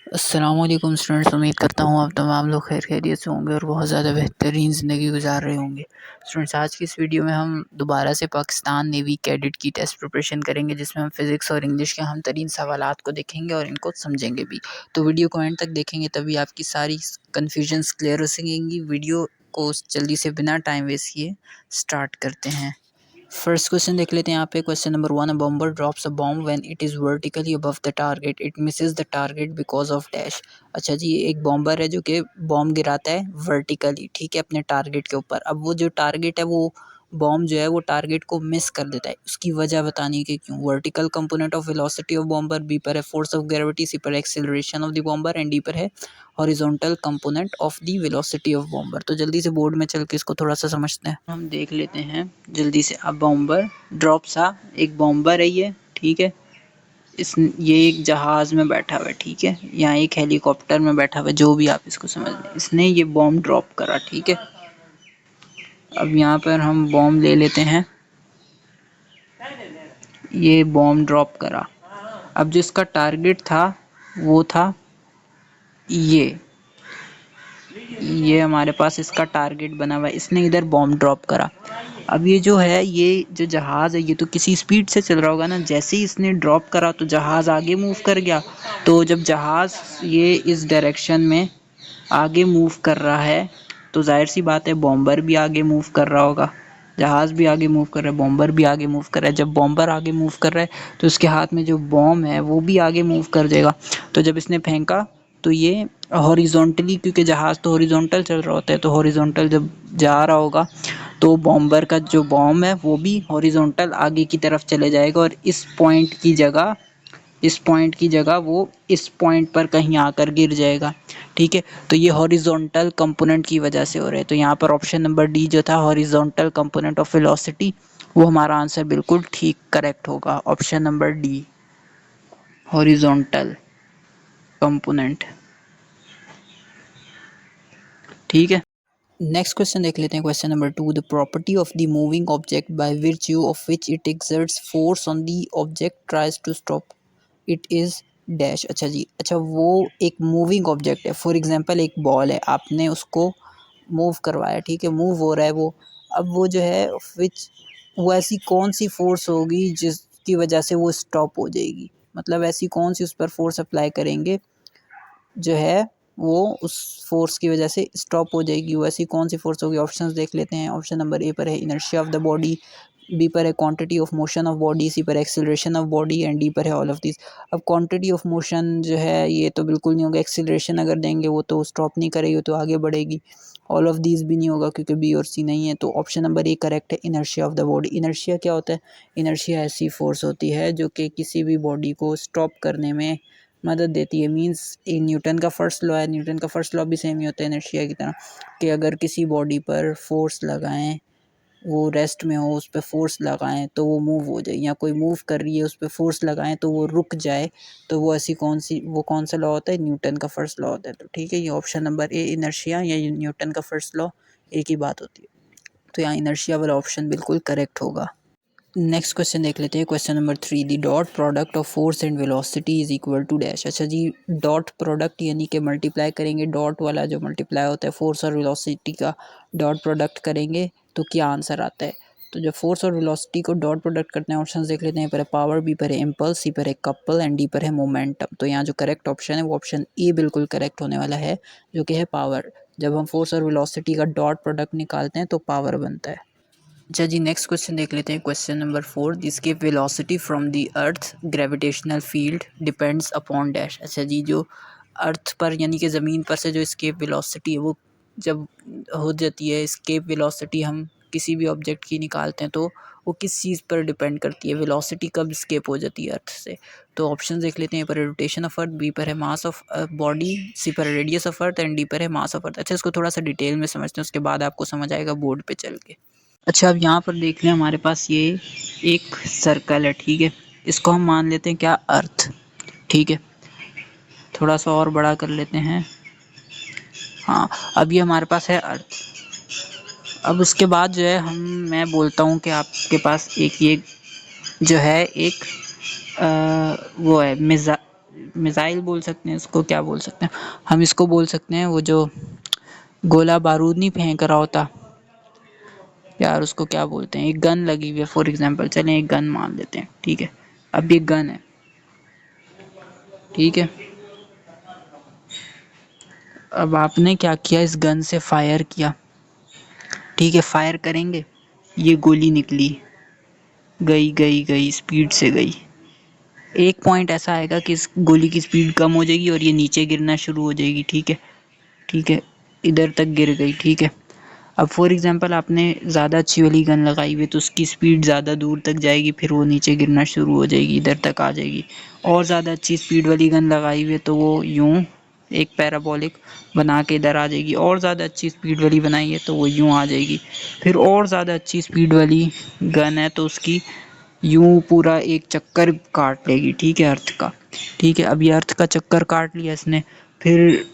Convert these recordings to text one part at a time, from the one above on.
अस्सलामुअलैकुम स्टूडेंट्स, उम्मीद करता हूँ आप तमाम लोग खैर खैरियत से होंगे और बहुत ज़्यादा बेहतरीन ज़िंदगी गुजार रहे होंगे। स्टूडेंट्स, आज की इस वीडियो में हम दोबारा से पाकिस्तान नेवी कैडेट की टेस्ट प्रिपरेशन करेंगे, जिसमें हम फिज़िक्स और इंग्लिश के अहम तरीन सवालात को देखेंगे और इनको समझेंगे भी। तो वीडियो को एंड तक देखेंगे तभी आपकी सारी कन्फ्यूजन्स क्लियर हो सकेंगी। वीडियो को जल्दी से बिना टाइम वेस्ट किए स्टार्ट करते हैं। फर्स्ट क्वेश्चन देख लेते हैं यहाँ पे। Question number 1, a bomber drops a bomb when it is vertically above the target, it Mrs the target because of dash. अच्छा जी, एक बॉम्बर है जो कि बॉम्ब गिराता है वर्टिकली, ठीक है, अपने टारगेट के ऊपर। अब वो जो टारगेट है वो बॉम्ब जो है वो टारगेट को मिस कर देता है। उसकी वजह बतानी कि क्यों। Vertical component of velocity of bomber, B पर है फोर्स ऑफ ग्रेविटी, सी पर acceleration of the bomber and D पर है horizontal component of the velocity of bomber. तो जल्दी से बोर्ड में चल के इसको थोड़ा सा समझते हैं। हम देख लेते हैं जल्दी से। अब बॉम्बर ड्रॉप सा, एक बॉम्बर है ये, ठीक है। ये एक जहाज में बैठा हुआ है, ठीक है, या एक हेलीकॉप्टर में बैठा हुआ है, जो भी आप इसको समझ लें। इसने ये बॉम्ब ड्रॉप करा, ठीक है। अब यहाँ पर हम बॉम्ब ले लेते हैं। ये बॉम्ब ड्रॉप करा। अब जो इसका टारगेट था वो था ये हमारे पास इसका टारगेट बना हुआ है। इसने इधर बॉम्ब ड्रॉप करा। अब ये जो है, ये जो जहाज़ है, ये तो किसी स्पीड से चल रहा होगा ना। जैसे ही इसने ड्रॉप करा तो जहाज़ आगे मूव कर गया। तो जब जहाज़ ये इस डायरेक्शन में आगे मूव कर रहा है तो जाहिर सी बात है बॉम्बर भी आगे मूव कर रहा होगा। जहाज़ भी आगे मूव कर रहा है, बॉम्बर भी आगे मूव कर रहा है। जब बॉम्बर आगे मूव कर रहा है तो उसके हाथ में जो बॉम्ब है वो भी आगे मूव कर जाएगा। तो जब इसने फेंका तो ये हॉरिजॉन्टली, क्योंकि जहाज़ तो हॉरिजॉन्टल चल रहा होता है, तो हॉरिजॉन्टल जब जा रहा होगा तो बॉम्बर का जो बॉम्ब है वो भी हॉरिजॉन्टल आगे की तरफ चले जाएगा और इस पॉइंट की जगह वो इस पॉइंट पर कहीं आकर गिर जाएगा, ठीक है। तो ये हॉरिजॉन्टल कंपोनेंट की वजह से हो रहा है। तो यहाँ पर ऑप्शन नंबर डी जो था, हॉरिजॉन्टल कंपोनेंट ऑफ वेलोसिटी, वो हमारा आंसर बिल्कुल ठीक करेक्ट होगा। Option number D, horizontal component, ठीक है। नेक्स्ट क्वेश्चन देख लेते हैं। Question number 2, the property of the moving object by virtue of which it exerts force on the object tries to stop it is dash. अच्छा जी, अच्छा, वो एक मूविंग ऑब्जेक्ट है। फॉर एग्जांपल एक बॉल है, आपने उसको मूव करवाया, ठीक है, मूव हो रहा है वो। अब वो जो है विच, वो ऐसी कौन सी फोर्स होगी जिसकी वजह से वो स्टॉप हो जाएगी। मतलब ऐसी कौन सी उस पर फोर्स अप्लाई करेंगे जो है वो उस फोर्स की वजह से स्टॉप हो जाएगी। वो ऐसी कौन सी फोर्स होगी। ऑप्शंस देख लेते हैं। ऑप्शन नंबर ए पर है inertia of the body, B पर है quantity of motion of body, C पर acceleration of body and D पर है ऑल ऑफ दिस। अब क्वांटिटी ऑफ मोशन जो है ये तो बिल्कुल नहीं होगा। एक्सेलरेशन अगर देंगे वो तो स्टॉप नहीं करेगी, वो तो आगे बढ़ेगी। ऑल ऑफ दीज भी नहीं होगा क्योंकि बी और सी नहीं है। तो ऑप्शन नंबर ए करेक्ट है, inertia of the body. Inertia क्या होता है? इनर्शिया ऐसी फोर्स होती है जो कि किसी भी बॉडी को स्टॉप करने में मदद देती है। मींस न्यूटन का फर्स्ट लॉ है, न्यूटन का फर्स्ट लॉ भी सेम ही होता है इनर्शिया की तरह, कि अगर किसी बॉडी पर फोर्स लगाएं, वो रेस्ट में हो, उस पर फोर्स लगाएं तो वो मूव हो जाए, या कोई मूव कर रही है उस पर फोर्स लगाएं तो वो रुक जाए। तो वो ऐसी कौन सा लॉ होता है? न्यूटन का फर्स्ट लॉ होता है। तो ठीक है, ये ऑप्शन नंबर ए इनर्शिया या न्यूटन का फर्स्ट लॉ एक ही बात होती है। तो यहाँ इनर्शिया वाला ऑप्शन बिल्कुल करेक्ट होगा। नेक्स्ट क्वेश्चन देख लेते हैं। Question number 3, the dot product of force and velocity is equal to dash. अच्छा जी, डॉट प्रोडक्ट यानी कि मल्टीप्लाई करेंगे, डॉट वाला जो मल्टीप्लाई होता है फोर्स और वेलोसिटी का डॉट प्रोडक्ट करेंगे तो क्या आंसर आता है। तो जब फोर्स और वेलोसिटी को डॉट प्रोडक्ट करते हैं, ऑप्शन देख लेते हैं। पर है पावर, बी पर है इम्पल्स, सी पर है कपल एंड डी पर है मोमेंटम। तो यहाँ जो करेक्ट ऑप्शन है वो ऑप्शन ए बिल्कुल करेक्ट होने वाला है, जो कि है पावर। जब हम फोर्स और वेलोसिटी का डॉट प्रोडक्ट निकालते हैं तो पावर बनता है। अच्छा जी, नेक्स्ट क्वेश्चन देख लेते हैं। Question number 4, the escape velocity from the earth gravitational field depends upon dash. अच्छा जी, जो अर्थ पर यानी कि ज़मीन पर से जो एस्केप वेलोसिटी है वो जब हो जाती है, एस्केप वेलोसिटी हम किसी भी ऑब्जेक्ट की निकालते हैं तो वो किस चीज़ पर डिपेंड करती है, वेलोसिटी कब एस्केप हो जाती है अर्थ से। तो ऑप्शन देख लेते हैं। पर है रोटेशन ऑफ अर्थ, बी पर है मास ऑफ बॉडी, सी पर है radius of earth and D पर है मास ऑफ अर्थ। अच्छा, इसको थोड़ा सा डिटेल में समझते हैं, उसके बाद आपको समझ आएगा बोर्ड पे चल के। अच्छा, अब यहाँ पर देख लें, हमारे पास ये एक सर्कल है, ठीक है। इसको हम मान लेते हैं क्या? अर्थ, ठीक है। थोड़ा सा और बड़ा कर लेते हैं। हाँ, अब ये हमारे पास है अर्थ। अब उसके बाद जो है मैं बोलता हूँ कि आपके पास एक ये जो है एक वो है मिसाइल बोल सकते हैं, इसको क्या बोल सकते हैं, हम इसको बोल सकते हैं वो जो गोला बारूद नहीं फेंक रहा होता यार, उसको क्या बोलते हैं, एक गन लगी हुई है फॉर एग्जांपल, चलें एक गन मान लेते हैं, ठीक है। अब ये गन है, ठीक है। अब आपने क्या किया, इस गन से फायर किया, ठीक है। फायर करेंगे, ये गोली निकली, गई गई गई, स्पीड से गई। एक पॉइंट ऐसा आएगा कि इस गोली की स्पीड कम हो जाएगी और ये नीचे गिरना शुरू हो जाएगी, ठीक है। ठीक है, इधर तक गिर गई, ठीक है। अब फॉर एग्जांपल आपने ज़्यादा अच्छी वाली गन लगाई हुई है तो उसकी स्पीड ज़्यादा दूर तक जाएगी, फिर वो नीचे गिरना शुरू हो जाएगी, इधर तक आ जाएगी। और ज़्यादा अच्छी स्पीड वाली गन लगाई हुई है तो वो यूं एक पैराबोलिक बना के इधर आ जाएगी। और ज़्यादा अच्छी स्पीड वाली बनाई है तो वो यूं आ जाएगी। फिर और ज़्यादा अच्छी स्पीड वाली गन है तो उसकी यूं पूरा एक चक्कर काट लेगी, ठीक है, अर्थ का। ठीक है, अब ये अर्थ का चक्कर काट लिया इसने। फिर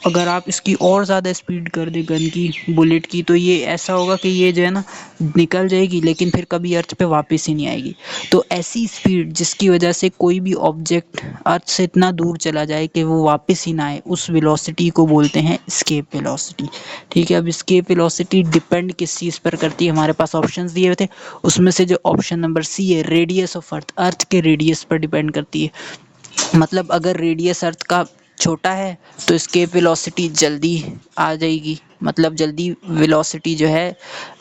अगर आप इसकी और ज़्यादा स्पीड कर दें गन की, बुलेट की, तो ये ऐसा होगा कि ये जो है ना निकल जाएगी लेकिन फिर कभी अर्थ पे वापस ही नहीं आएगी। तो ऐसी स्पीड जिसकी वजह से कोई भी ऑब्जेक्ट अर्थ से इतना दूर चला जाए कि वो वापस ही ना आए, उस वेलोसिटी को बोलते हैं एस्केप वेलोसिटी। ठीक है, अब एस्केप वेलोसिटी डिपेंड किस चीज़ पर करती है, हमारे पास ऑप्शंस दिए हुए थे, उसमें से जो ऑप्शन नंबर सी है, रेडियस ऑफ अर्थ, अर्थ के रेडियस पर डिपेंड करती है। मतलब अगर रेडियस अर्थ का छोटा है तो एस्केप वेलोसिटी जल्दी आ जाएगी, मतलब जल्दी वेलोसिटी जो है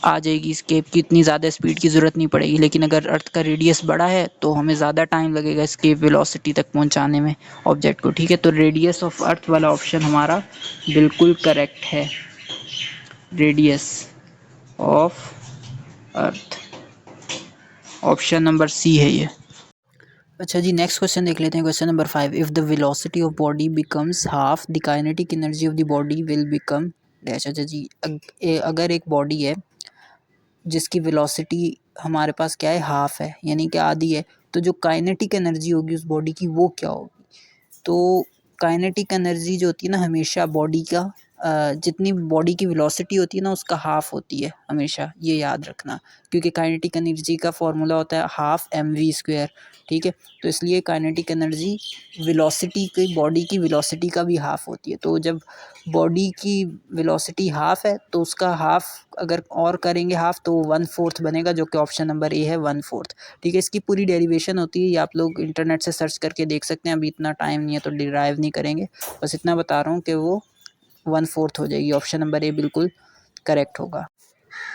आ जाएगी, एस्केप की इतनी ज़्यादा स्पीड की ज़रूरत नहीं पड़ेगी। लेकिन अगर अर्थ का रेडियस बड़ा है तो हमें ज़्यादा टाइम लगेगा एस्केप वेलोसिटी तक पहुंचाने में ऑब्जेक्ट को, ठीक है। तो रेडियस ऑफ अर्थ वाला ऑप्शन हमारा बिल्कुल करेक्ट है, radius of earth, option number C है ये। अच्छा जी, नेक्स्ट क्वेश्चन देख लेते हैं, question number 5। If the velocity of body becomes half the kinetic energy of the body will become dash. अच्छा जी, अगर एक बॉडी है जिसकी वेलोसिटी हमारे पास क्या है, हाफ है, यानी कि आधी है, तो जो काइनेटिक एनर्जी होगी उस बॉडी की वो क्या होगी। तो काइनेटिक एनर्जी जो होती है ना हमेशा बॉडी का जितनी बॉडी की वेलोसिटी होती है ना उसका हाफ होती है हमेशा, ये याद रखना। क्योंकि काइनेटिक एनर्जी का फॉर्मूला होता है हाफ mv², ठीक है। तो इसलिए काइनेटिक एनर्जी वेलोसिटी की, बॉडी की वेलोसिटी का भी हाफ होती है। तो जब बॉडी की वेलोसिटी हाफ है तो उसका हाफ अगर और करेंगे हाफ तो 1/4 बनेगा, जो कि ऑप्शन नंबर ए है, 1/4। ठीक है, इसकी पूरी डेरिवेशन होती है, ये आप लोग इंटरनेट से सर्च करके देख सकते हैं, अभी इतना टाइम नहीं है तो डिराइव नहीं करेंगे, बस इतना बता रहा हूँ कि वो 1/4 हो जाएगी। ऑप्शन नंबर ए बिल्कुल करेक्ट होगा।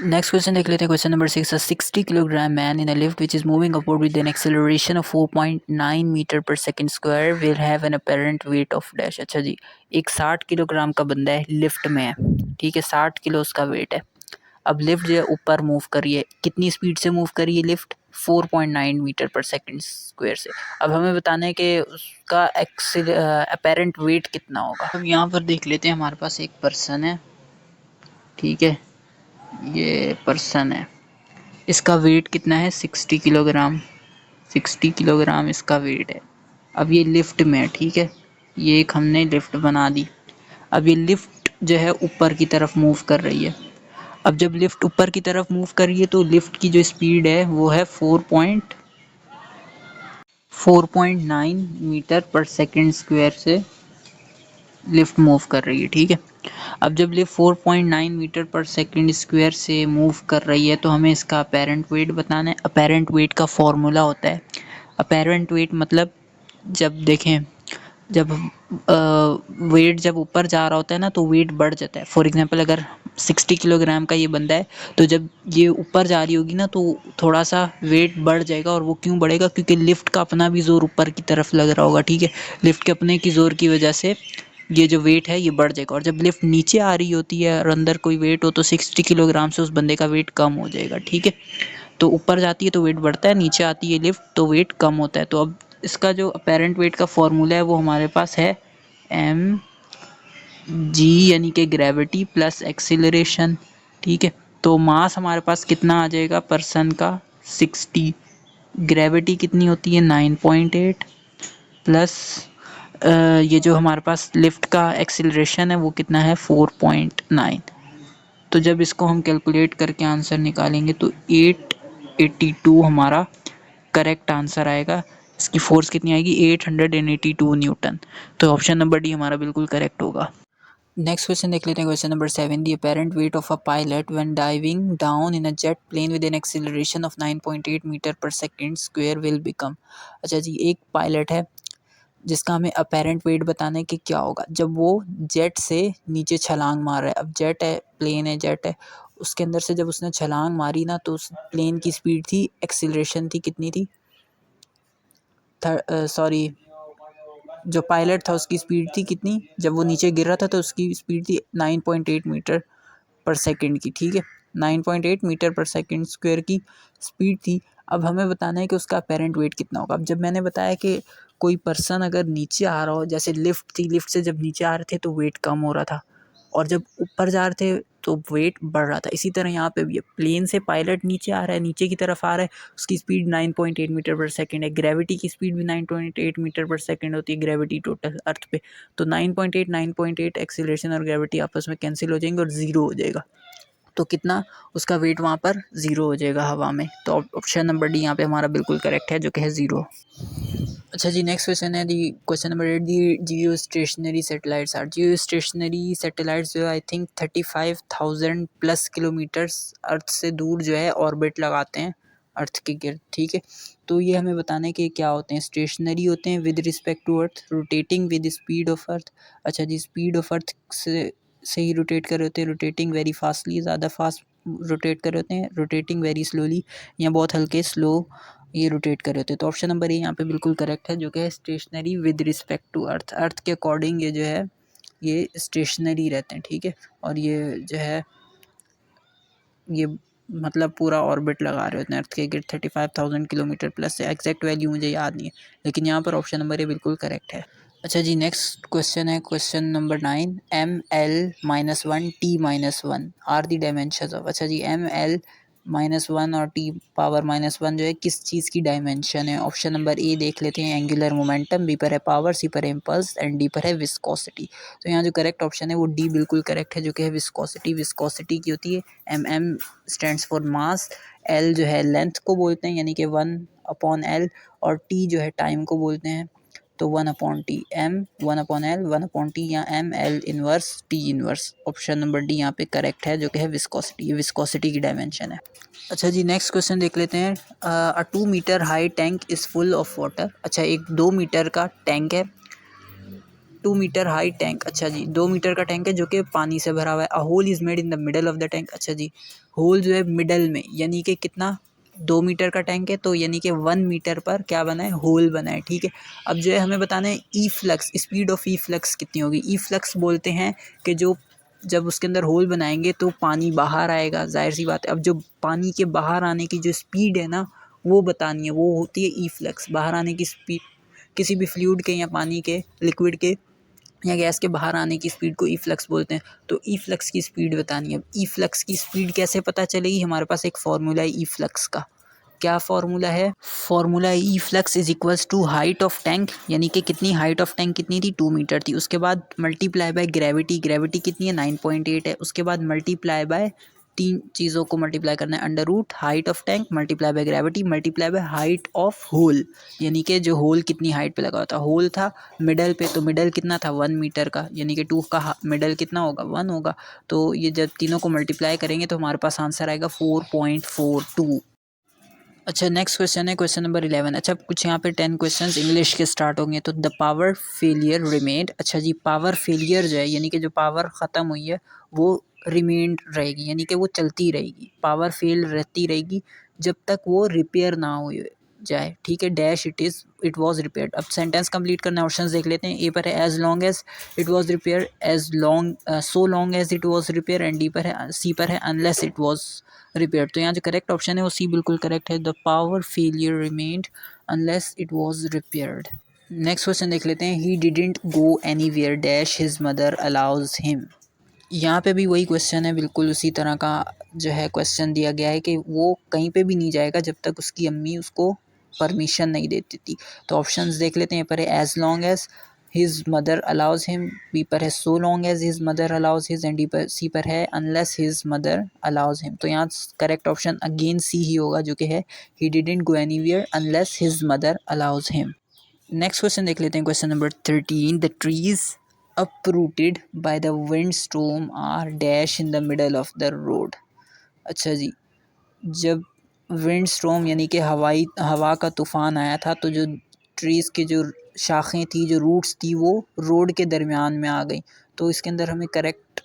नेक्स्ट क्वेश्चन देख लेते हैं, question number 6। 60 kilogram man in a lift which is moving upward with an acceleration of 4.9 metre per second square will have an apparent weight of dash. अच्छा जी, एक 60 kilogram का बंदा है, लिफ्ट में है, ठीक है, 60 किलो उसका वेट है। अब लिफ्ट जो है ऊपर मूव करिए, कितनी स्पीड से मूव करिए lift, 4.9 metre per second square से। अब हमें बताना है कि उसका अपैरेंट वेट कितना होगा। अब यहाँ पर देख लेते हैं, हमारे पास एक पर्सन है, ठीक है, ये पर्सन है, इसका वेट कितना है, 60 किलोग्राम, 60 किलोग्राम इसका वेट है। अब ये लिफ्ट में है, ठीक है, ये एक हमने लिफ्ट बना दी। अब ये लिफ्ट जो है ऊपर की तरफ मूव कर रही है। अब जब लिफ्ट ऊपर की तरफ मूव कर रही है तो लिफ्ट की जो स्पीड है वो है 4.9 मीटर पर सेकंड स्क्वायर से लिफ्ट मूव कर रही है, ठीक है। अब जब lift 4.9 metre per second square से मूव कर रही है तो हमें इसका अपैरेंट वेट बताना है। अपैरेंट वेट का फॉर्मूला होता है, अपैरेंट वेट मतलब जब देखें, जब वेट जब ऊपर जा रहा होता है ना तो वेट बढ़ जाता है। फॉर एग्जांपल अगर 60 किलोग्राम का ये बंदा है तो जब ये ऊपर जा रही होगी ना तो थोड़ा सा वेट बढ़ जाएगा। और वो क्यों बढ़ेगा, क्योंकि लिफ्ट का अपना भी जोर ऊपर की तरफ लग रहा होगा, ठीक है। लिफ्ट के अपने की जोर की वजह से ये जो वेट है ये बढ़ जाएगा। और जब लिफ्ट नीचे आ रही होती है और अंदर कोई वेट हो तो 60 किलोग्राम से उस बंदे का वेट कम हो जाएगा, ठीक है। तो ऊपर जाती है तो वेट बढ़ता है, नीचे आती है लिफ्ट तो वेट कम होता है। तो अब इसका जो अपैरेंट वेट का फॉर्मूला है वो हमारे पास है एम जी, यानी कि ग्रेविटी प्लस एक्सीलरेशन, ठीक है। तो मास हमारे पास कितना आ जाएगा पर्सन का, 60, ग्रेविटी कितनी होती है 9.8, प्लस ये जो हमारे पास लिफ्ट का एक्सीलरेशन है वो कितना है 4.9। तो जब इसको हम कैलकुलेट करके आंसर निकालेंगे तो 882 हमारा करेक्ट आंसर आएगा। इसकी फोर्स कितनी आएगी 882 न्यूटन। तो ऑप्शन नंबर डी हमारा बिल्कुल करेक्ट होगा। नेक्स्ट क्वेश्चन देख लेते हैं, question number 7। The apparent weight of a pilot when diving down in a jet plane with an acceleration of 9.8 metre per second square will become. अच्छा जी, एक pilot है जिसका हमें अपैरेंट वेट बताना है कि क्या होगा जब वो जेट से नीचे छलांग मार रहा है। अब जेट है, प्लेन है, जेट है, उसके अंदर से जब उसने छलांग मारी ना तो उस प्लेन की स्पीड थी, एक्सीलरेशन थी, कितनी थी, सॉरी, जो पायलट था उसकी स्पीड थी कितनी, जब वो नीचे गिर रहा था तो उसकी स्पीड थी 9.8 मीटर पर सेकंड की। ठीक है, 9.8 मीटर पर सेकंड स्क्वायर की स्पीड थी। अब हमें बताना है कि उसका अपेरेंट वेट कितना होगा। अब जब मैंने बताया कि कोई पर्सन अगर नीचे आ रहा हो, जैसे लिफ्ट थी, लिफ्ट से जब नीचे आ रहे थे तो वेट कम हो रहा था, और जब ऊपर जा रहे थे तो वेट बढ़ रहा था। इसी तरह यहाँ पे भी है, प्लेन से पायलट नीचे आ रहा है, नीचे की तरफ आ रहा है, उसकी स्पीड 9.8 मीटर पर सेकंड है। ग्रेविटी की स्पीड भी 9.8 मीटर पर सेकंड होती है, ग्रेविटी टोटल अर्थ पे। तो 9.8 एक्सीलरेशन और ग्रेविटी आपस में कैंसिल हो जाएंगे और ज़ीरो हो जाएगा। तो कितना उसका वेट वहाँ पर ज़ीरो हो जाएगा हवा में। तो ऑप्शन नंबर डी यहाँ पे हमारा बिल्कुल करेक्ट है, जो कि है ज़ीरो। अच्छा जी, नेक्स्ट क्वेश्चन है the question number 8। The geostationary satellites are. Geostationary satellites जो है I think 35,000 plus kilometres earth से दूर जो है ऑर्बिट लगाते हैं अर्थ के गिर्द। ठीक है, तो ये हमें बताना है कि क्या होते हैं। स्टेशनरी होते हैं with respect to earth, rotating with speed of earth. अच्छा जी, स्पीड ऑफ अर्थ से ही रोटेट कर रहे होते हैं, रोटेटिंग वेरी फास्टली, ज़्यादा फास्ट रोटेट कर रहे होते हैं, रोटेटिंग वेरी स्लोली, या बहुत हल्के स्लो ये रोटेट कर रहे होते हैं। तो ऑप्शन नंबर ए यहाँ पे बिल्कुल करेक्ट है, जो कि है stationary with respect to earth. Earth के अकॉर्डिंग ये जो है ये स्टेशनरी रहते हैं। ठीक है, और ये जो है ये मतलब पूरा ऑर्बिट लगा रहे होते हैं अर्थ के गिर्द 35,000 किलोमीटर प्लस से। एग्जैक्ट वैल्यू मुझे याद नहीं है, लेकिन यहाँ पर ऑप्शन नंबर ए बिल्कुल करेक्ट है। अच्छा जी, नेक्स्ट क्वेश्चन है question number 9। ml-1 t-1 are the dimension of. अच्छा जी, ml-1 और t⁻−1 जो है किस चीज़ की डायमेंशन है। ऑप्शन नंबर ए देख लेते हैं, एंगुलर मोमेंटम, बी पर है पावर, सी पर है इम्पल्स एंड डी पर है विस्कोसिटी। तो यहाँ जो करेक्ट ऑप्शन है वो डी बिल्कुल करेक्ट है, जो कि है विस्कोसिटी। विस्कोसिटी की होती है mm stands for mass, l जो है लेंथ को बोलते हैं यानी कि 1/L, और t जो है टाइम को बोलते हैं तो 1/T। m 1/L 1/T या ml inverse t inverse. Option number D यहाँ पे करेक्ट है, जो कि है विस्कोसिटी। ये विस्कोसिटी की डायमेंशन है। अच्छा जी, नेक्स्ट क्वेश्चन देख लेते हैं। A 2 metre high tank is full of water. अच्छा, एक 2 मीटर का टैंक है, 2 मीटर हाई टैंक। अच्छा जी, 2 मीटर का टैंक है जो कि पानी से भरा हुआ है। A hole is made in the middle of the tank. अच्छा जी, होल जो है मिडल में, यानी कि कितना, 2 मीटर का टैंक है तो यानी कि 1 मीटर पर क्या बना है, होल बना है। ठीक है, अब जो है हमें बताना है E flux, speed of E flux कितनी होगी। ई फ्लक्स बोलते हैं कि जो जब उसके अंदर होल बनाएंगे तो पानी बाहर आएगा, जाहिर सी बात है। अब जो पानी के बाहर आने की जो स्पीड है ना वो बतानी है, वो होती है ई फ्लक्स। बाहर आने की स्पीड किसी भी फ्लूइड के या पानी के, लिक्विड के या गैस के बाहर आने की स्पीड को ई फ्लक्स बोलते हैं। तो ई फ्लक्स की स्पीड बतानी है। अब ई फ्लक्स की स्पीड कैसे पता चलेगी, हमारे पास एक फार्मूला है ई फ्लक्स का। क्या फार्मूला है, formula efflux is equals to height of tank, यानी कि कितनी हाइट ऑफ टैंक कितनी थी, 2 मीटर थी। उसके बाद मल्टीप्लाई बाय ग्रेविटी, ग्रेविटी कितनी है 9.8 है। उसके बाद मल्टीप्लाई बाय, तीन चीज़ों को मल्टीप्लाई करना है, under root height of tank multiply by gravity multiply by height of hole, यानी कि जो होल कितनी हाइट पे लगा हुआ था। होल था मिडल पे, तो मिडल कितना था 1 मीटर का, यानी कि 2 का मिडल कितना होगा 1 होगा। तो ये जब तीनों को मल्टीप्लाई करेंगे तो हमारे पास आंसर आएगा 4.42। अच्छा, नेक्स्ट क्वेश्चन है क्वेश्चन नंबर 11। अच्छा, कुछ यहाँ पे 10 क्वेश्चंस इंग्लिश के स्टार्ट होंगे। तो द पावर फेलियर रिमेन्ड। अच्छा जी, पावर फेलियर जो है यानी कि जो पावर ख़त्म हुई है वो रिमेंड रहेगी, यानी कि वो चलती रहेगी, पावर फेल रहती रहेगी जब तक वो रिपेयर ना हो जाए। ठीक है, डैश इट वाज रिपेयर्ड। अब सेंटेंस कंप्लीट करना, ऑप्शंस देख लेते हैं। ए पर है as long as it was repair, as long so long as it was repair, and D पर है, सी पर है अनलेस इट वाज रिपेयर्ड। तो यहाँ जो करेक्ट ऑप्शन है वो सी बिल्कुल करेक्ट है, the power failure remained unless it was repaired. Next question देख लेते हैं। He didn't go anywhere dash his mother allows him. यहाँ पे भी वही क्वेश्चन है, बिल्कुल उसी तरह का जो है क्वेश्चन दिया गया है कि वो कहीं पे भी नहीं जाएगा जब तक उसकी अम्मी उसको परमिशन नहीं देती थी। तो ऑप्शंस देख लेते हैं। पर as long as, his mother allows him, B पर है so long as his mother allows his, and D पर C पर है unless his mother allows him। तो यहाँ करेक्ट ऑप्शन अगेन C ही होगा जो कि है he didn't go anywhere unless his mother allows him। Next question देख लेते हैं, question number 13। The trees uprooted by the windstorm are dash in the middle of the road। अच्छा जी, जब wind storm यानी कि हवा का तूफ़ान आया था तो जो ट्रीज़ की जो शाखें थी, जो रूट्स थी, वो रोड के दरमियान में आ गई। तो इसके अंदर हमें करेक्ट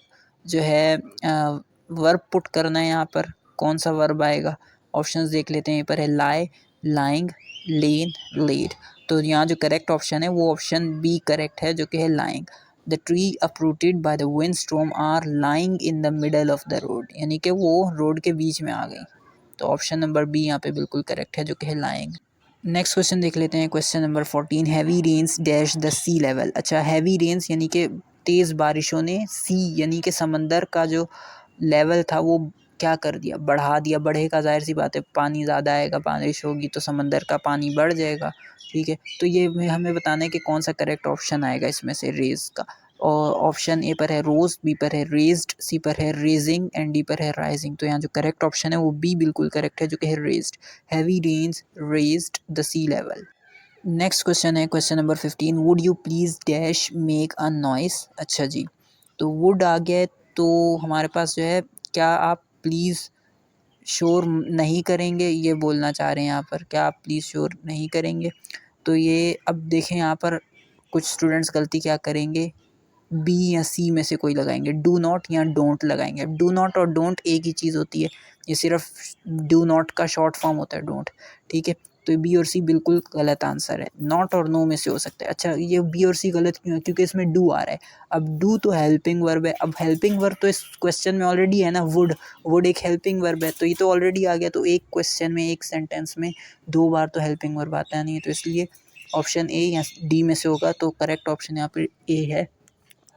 जो है वर्ब पुट करना है। यहाँ पर कौन सा वर्ब आएगा? ऑप्शंस देख लेते हैं। यहाँ पर है लाई, लाइंग, लेन, लेड। तो यहाँ जो करेक्ट ऑप्शन है वो ऑप्शन बी करेक्ट है जो कि है lying. The tree uprooted by the wind storm are lying in the middle of the road, यानी कि वो रोड के बीच में आ गई। तो ऑप्शन नंबर बी यहाँ पे बिल्कुल करेक्ट है जो कि है लाइंग। नेक्स्ट क्वेश्चन देख लेते हैं, question number 14। Heavy rains dash the sea level. अच्छा, हैवी रेन्स यानी कि तेज़ बारिशों ने सी यानी कि समंदर का जो लेवल था वो क्या कर दिया? बढ़ा दिया। बढ़ेगा, जाहिर सी बात है, पानी ज़्यादा आएगा, बारिश होगी तो समंदर का पानी बढ़ जाएगा। ठीक है, तो ये हमें बताना है कि कौन सा करेक्ट ऑप्शन आएगा इसमें से रेज का। और ऑप्शन ए पर है रोज, बी पर है रेज्ड, सी पर है रेजिंग, एंड डी पर है राइजिंग। तो यहाँ जो करेक्ट ऑप्शन है वो बी बिल्कुल करेक्ट है जो कि है raised. Heavy rains raised the sea level. Next question है, question number 15। Would you please dash make a noise. अच्छा जी, तो वुड आ गया है, तो हमारे पास जो है क्या आप प्लीज़ शोर नहीं करेंगे, ये बोलना चाह रहे हैं यहाँ पर। क्या आप प्लीज़ शोर नहीं करेंगे? तो ये अब देखें, यहाँ पर कुछ स्टूडेंट्स गलती क्या करेंगे, बी या सी में से कोई लगाएंगे, डू नॉट या डोंट लगाएंगे। डू नॉट और डोंट एक ही चीज़ होती है, ये सिर्फ डू नॉट का शॉर्ट फॉर्म होता है डोंट। ठीक है, तो बी और सी बिल्कुल गलत आंसर है। नॉट और नो में से हो सकता है। अच्छा, ये बी और सी गलत क्यों है? क्योंकि इसमें डू आ रहा है। अब डू तो हेल्पिंग वर्ब है। अब हेल्पिंग वर्ब तो इस क्वेश्चन में ऑलरेडी है ना, वुड एक हेल्पिंग वर्ब है, तो ये तो ऑलरेडी आ गया। तो एक क्वेश्चन में, एक सेंटेंस में 2 बार तो हेल्पिंग वर्ब आता नहीं है, तो इसलिए ऑप्शन ए या डी में से होगा। तो करेक्ट ऑप्शन यहाँ पर ए है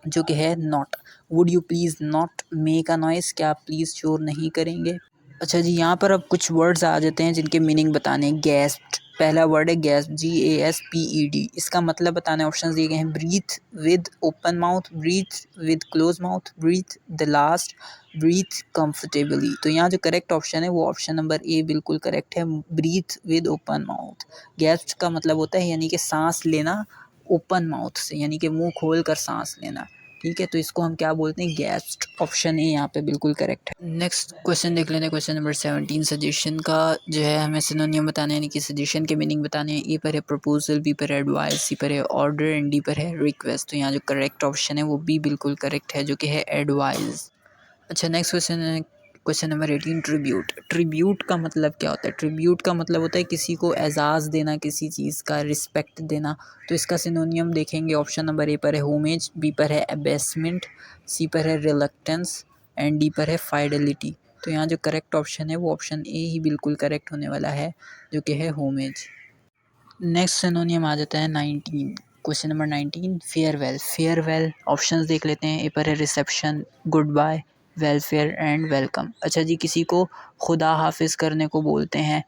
जो कि है not. Would you please not make a noise, क्या आप प्लीज़ शोर नहीं करेंगे? अच्छा जी, यहाँ पर अब कुछ वर्ड्स आ जाते हैं जिनके मीनिंग बताने हैं। गैस्प्ड, पहला वर्ड है गैस्प, GASPED। इसका मतलब बताना है। ऑप्शंस दिए गए हैं, breathe with open mouth, breathe with close mouth, breathe the last, breathe comfortably. तो यहाँ जो करेक्ट ऑप्शन है वो ऑप्शन नंबर ए बिल्कुल करेक्ट है, breathe with open mouth. Gasp का मतलब होता है यानी कि सांस लेना ओपन माउथ से, यानी कि मुंह खोल कर सांस लेना। ठीक है, तो इसको हम क्या बोलते हैं? गैस्प्ड। ऑप्शन ए यहाँ पे बिल्कुल करेक्ट है। नेक्स्ट क्वेश्चन देख लेते हैं, क्वेश्चन नंबर 17। सजेशन का जो है हमें सिनोनियम बताने हैं, यानी कि सजेशन के मीनिंग बताने हैं। ए पर है प्रपोजल, बी पर है एडवाइस, सी पर है ऑर्डर, एंड डी पर है रिक्वेस्ट। तो यहाँ जो करेक्ट ऑप्शन है वो बी बिल्कुल करेक्ट है जो कि है एडवाइस। अच्छा, नेक्स्ट क्वेश्चन है, क्वेश्चन नंबर 18। ट्रिब्यूट। ट्रिब्यूट का मतलब क्या होता है? ट्रिब्यूट का मतलब होता है किसी को एजाज़ देना, किसी चीज़ का रिस्पेक्ट देना। तो इसका सिनोनियम देखेंगे। ऑप्शन नंबर ए पर है होमेज, बी पर है एबेसमेंट, सी पर है रिलक्टेंस, एंड डी पर है फाइडेलिटी। तो यहाँ जो करेक्ट ऑप्शन है वो ऑप्शन ए ही बिल्कुल करेक्ट होने वाला है जो कि है होमेज। नेक्स्ट सिनोनियम आ जाता है 19। Question number 19। Farewell. Farewell options देख लेते हैं। ए पर है reception, goodbye, welfare, and welcome. अच्छा जी, किसी को खुदा हाफिज़ करने को बोलते हैं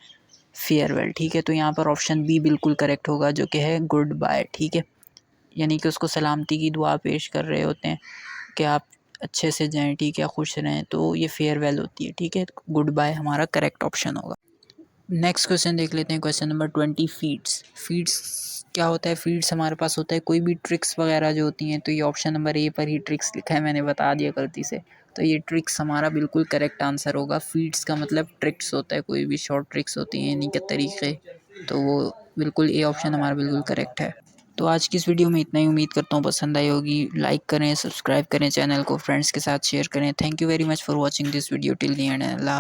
फेयरवेल। ठीक है, तो यहाँ पर ऑप्शन बी बिल्कुल करेक्ट होगा जो कि है गुड बाय। ठीक है, यानी कि उसको सलामती की दुआ पेश कर रहे होते हैं कि आप अच्छे से जाएँ, ठीक है, खुश रहें, तो ये फेयरवेल होती है। ठीक है, गुड बाय हमारा करेक्ट ऑप्शन होगा। नेक्स्ट क्वेश्चन देख लेते हैं, क्वेश्चन नंबर 20। फीड्स। फीड्स क्या होता है? फीड्स हमारे पास होता है कोई भी ट्रिक्स वगैरह जो होती हैं। तो ये ऑप्शन नंबर ए पर ही ट्रिक्स लिखा है, मैंने बता दिया गलती से। तो ये ट्रिक्स हमारा बिल्कुल करेक्ट आंसर होगा। फीड्स का मतलब ट्रिक्स होता है, कोई भी शॉर्ट ट्रिक्स होती हैं, यानी कि तरीक़े। तो वो बिल्कुल ए ऑप्शन हमारा बिल्कुल करेक्ट है। तो आज की इस वीडियो में इतना ही। उम्मीद करता हूँ पसंद आई होगी। लाइक करें, सब्सक्राइब करें चैनल को, फ्रेंड्स के साथ शेयर करें। Thank you very much for watching this video till the end. Allah.